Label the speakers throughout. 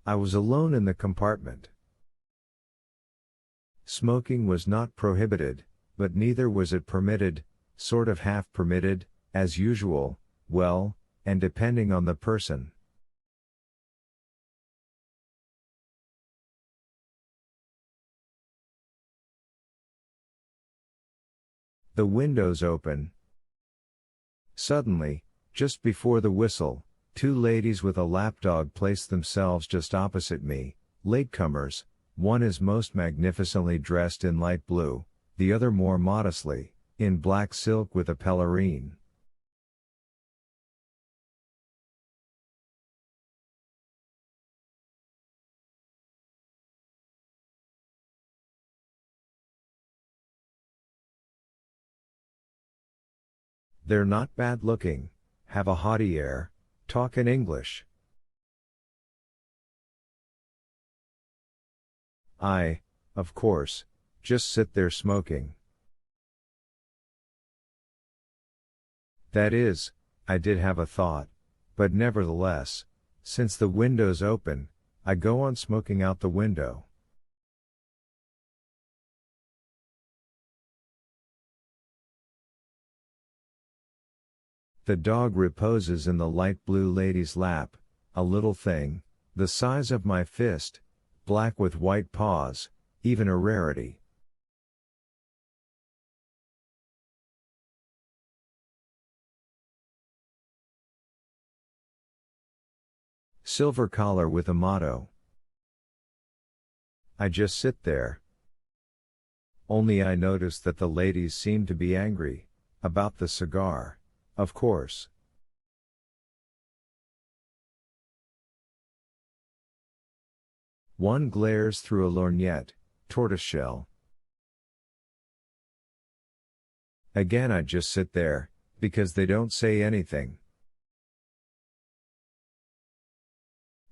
Speaker 1: I was alone in the compartment. Smoking was not prohibited, but neither was it permitted, sort of half permitted, as usual, well, and depending on the person. The windows open. Suddenly, just before the whistle, two ladies with a lapdog place themselves just opposite me, latecomers. One is most magnificently dressed in light blue, the other more modestly, in black silk with a pelerine. They're not bad looking, have a haughty air, talk in English. I, of course, just sit there smoking. That is, I did have a thought, but nevertheless, since the window's open, I go on smoking out the window. The dog reposes in the light blue lady's lap, a little thing, the size of my fist, black with white paws, even a rarity. Silver collar with a motto. I just sit there. Only I noticed that the ladies seemed to be angry, about the cigar. Of course. One glares through a lorgnette, tortoiseshell. Again I just sit there, because they don't say anything.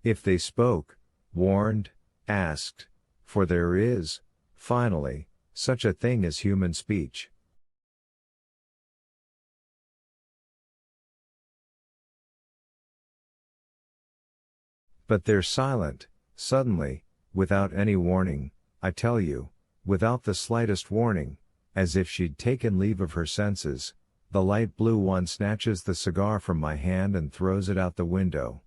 Speaker 1: If they spoke, warned, asked, for there is, finally, such a thing as human speech. But they're silent, suddenly, without any warning, I tell you, without the slightest warning, as if she'd taken leave of her senses, the light blue one snatches the cigar from my hand and throws it out the window.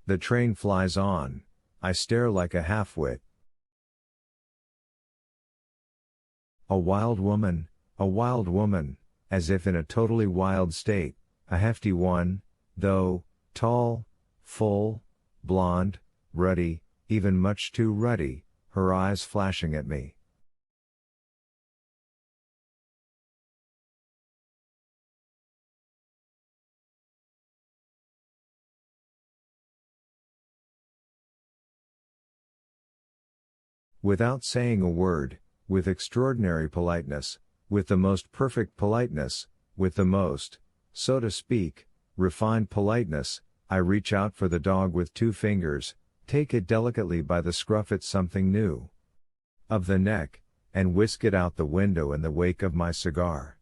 Speaker 1: The train flies on. I stare like a half-wit. A wild woman, as if in a totally wild state, a hefty one, though, tall, full, blonde, ruddy, even much too ruddy, her eyes flashing at me. Without saying a word, with extraordinary politeness, with the most perfect politeness, with the most, so to speak, refined politeness, I reach out for the dog with two fingers, take it delicately by the scruff at something new of the neck, and whisk it out the window in the wake of my cigar.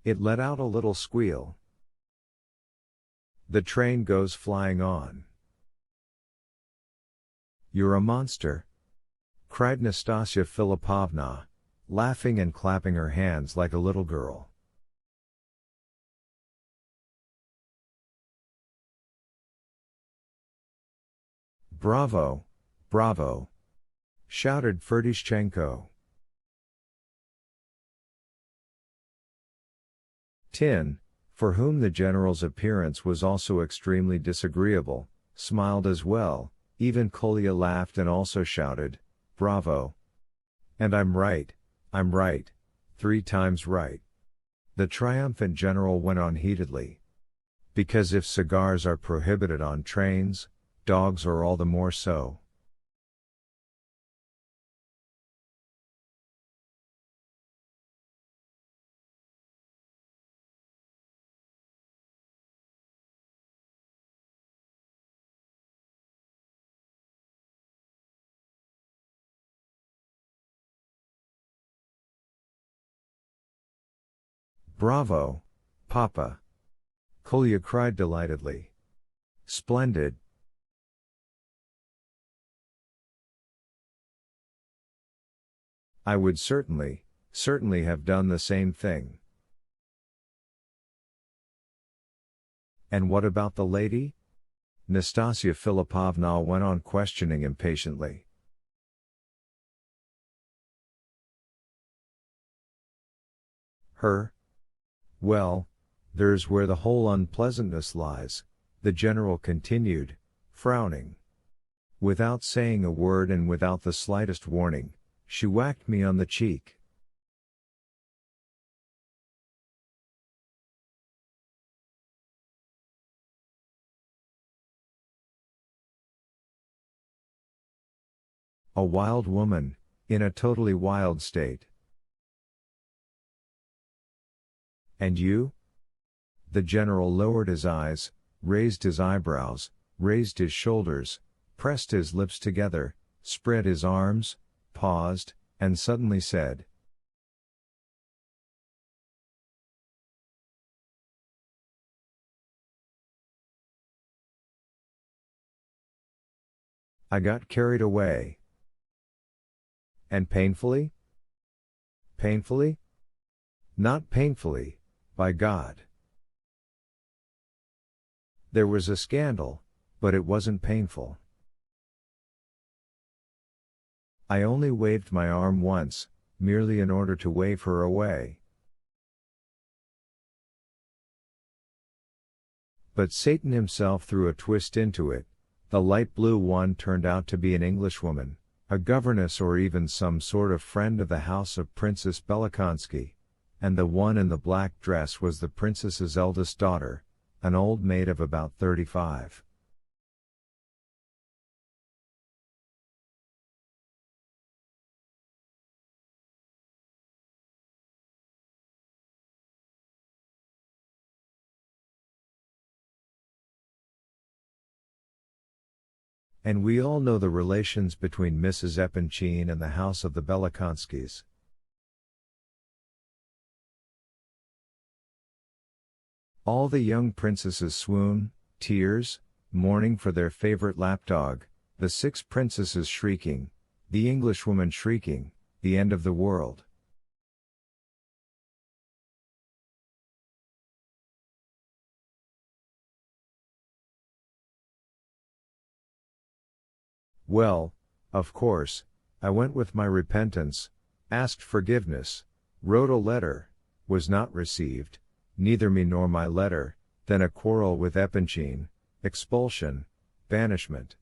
Speaker 1: It let out a little squeal. The train goes flying on. You're a monster, cried Nastasia Philippovna, laughing and clapping her hands like a little girl. Bravo, bravo, shouted Ferdishchenko. Tin, for whom the general's appearance was also extremely disagreeable, smiled as well, even Kolya laughed and also shouted, bravo. And I'm right, 3 times right. The triumphant general went on heatedly. Because if cigars are prohibited on trains, dogs are all the more so. Bravo, Papa! Kolya cried delightedly. Splendid! I would certainly have done the same thing. And what about the lady? Nastasia Philippovna went on questioning impatiently. Her? Well, there's where the whole unpleasantness lies, the general continued, frowning. Without saying a word and without the slightest warning, she whacked me on the cheek. A wild woman, in a totally wild state. And you? The general lowered his eyes, raised his eyebrows, raised his shoulders, pressed his lips together, spread his arms, paused, and suddenly said, I got carried away. And painfully? Painfully? Not painfully, by God. There was a scandal, but it wasn't painful. I only waved my arm once, merely in order to wave her away. But Satan himself threw a twist into it. The light blue one turned out to be an Englishwoman, a governess or even some sort of friend of the house of Princess Belokonsky, and the one in the black dress was the princess's eldest daughter, an old maid of about 35. And we all know the relations between Mrs. Epanchin and the house of the Belokonskys. All the young princesses swoon, tears, mourning for their favorite lapdog, the 6 princesses shrieking, the Englishwoman shrieking, the end of the world. Well, of course, I went with my repentance, asked forgiveness, wrote a letter, was not received, neither me nor my letter, then a quarrel with Epanchin, expulsion, banishment.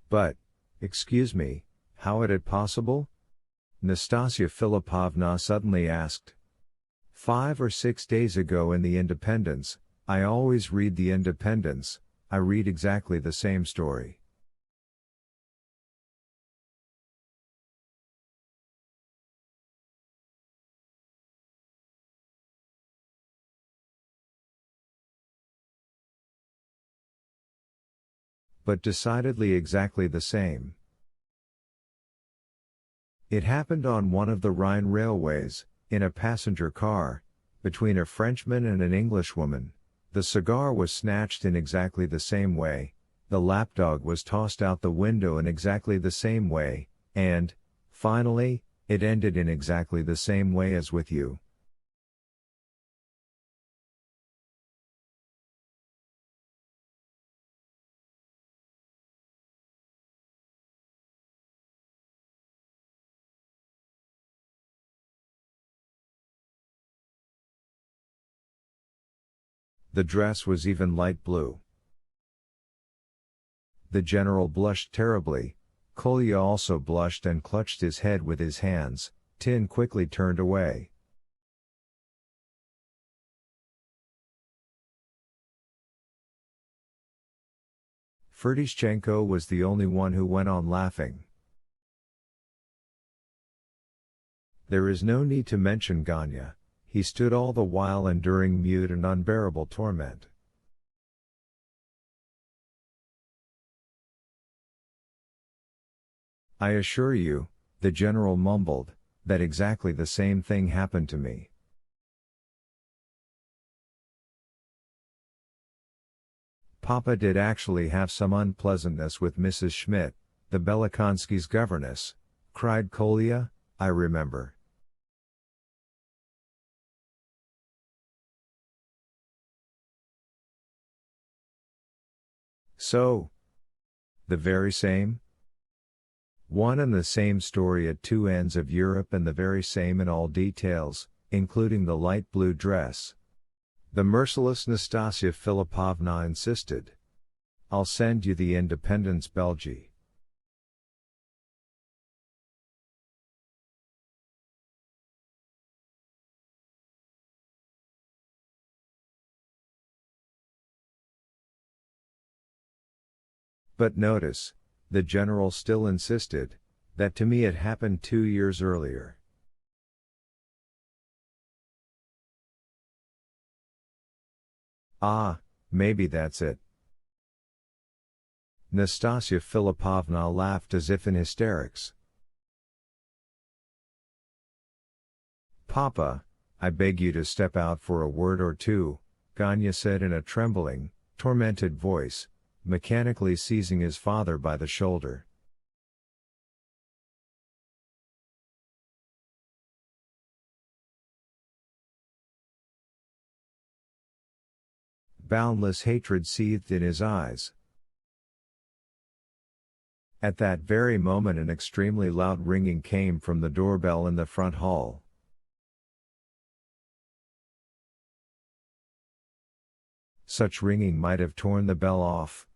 Speaker 1: But, excuse me, how is it possible? Nastasia Philippovna suddenly asked. 5 or 6 days ago in the Independence, I always read the Independence, I read exactly the same story. But decidedly exactly the same. It happened on one of the Rhine railways, in a passenger car, between a Frenchman and an Englishwoman. The cigar was snatched in exactly the same way, the lapdog was tossed out the window in exactly the same way, and, finally, it ended in exactly the same way as with you. The dress was even light blue. The general blushed terribly. Kolya also blushed and clutched his head with his hands. Tin quickly turned away. Ferdishchenko was the only one who went on laughing. There is no need to mention Ganya. He stood all the while enduring mute and unbearable torment. I assure you, the general mumbled, that exactly the same thing happened to me. Papa did actually have some unpleasantness with Mrs. Schmidt, the Belakonskys' governess, cried Kolya, I remember. So? The very same? One and the same story at two ends of Europe and the very same in all details, including the light blue dress. The merciless Nastasia Filipovna insisted. I'll send you the Independence Belgi. But notice, the general still insisted, that to me it happened 2 years earlier. Ah, maybe that's it. Nastasia Filipovna laughed as if in hysterics. Papa, I beg you to step out for a word or two, Ganya said in a trembling, tormented voice, mechanically seizing his father by the shoulder. Boundless hatred seethed in his eyes. At that very moment an extremely loud ringing came from the doorbell in the front hall. Such ringing might have torn the bell off,